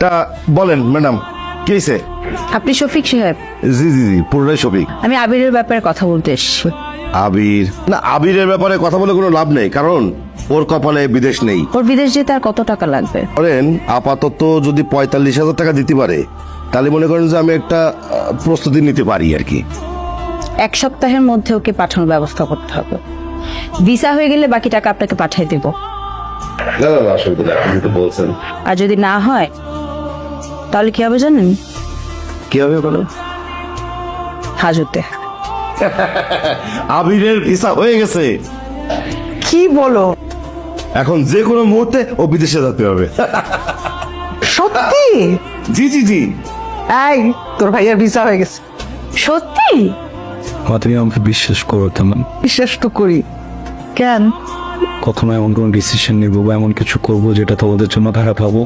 তা বলেন ম্যাডাম, কি হয়েছে? আপনি শফিক সাহেব? জি জি জি, পুরোটাই শফিক। আমি আবিরের ব্যাপারে কথা বলতে এসেছি। আবির না, আবিরের ব্যাপারে কথা বলে কোনো লাভ নেই, কারণ ওর কপালে বিদেশ নেই। ওর বিদেশ যেতে আর কত টাকা লাগবে? করেন আপাতত যদি 45,000 টাকা দিতে পারে, তাহলে মনে করেন যে আমি একটা প্রস্তুতি নিতে পারি আর কি। 1 সপ্তাহের মধ্যে ওকে পাঠানোর ব্যবস্থা করতে হবে। ভিসা হয়ে গেলে বাকি টাকা আপনাকে পাঠিয়ে দেব। না না না, অসুবিধা নেই, আপনি তো বলছেন। আর যদি না হয় তাহলে কি হবে জানেন? কি হবে বলো? হাজতে। আবিরের ভিসা হয়ে গেছে, কি বলো? এখন যে কোনো মুহূর্তে ও বিদেশে যেতে হবে। সত্যি? জি জি জি। এই, তোর ভাইয়ার ভিসা হয়ে গেছে। সত্যি? তুমি আমাকে বিশ্বাস করো তেমন। বিশ্বাস তো করি। কেন? কখনো এমন কোনো ডিসিশন নিবো বা এমন কিছু করবো যেটা তোমাদের জন্য খারাপ হবো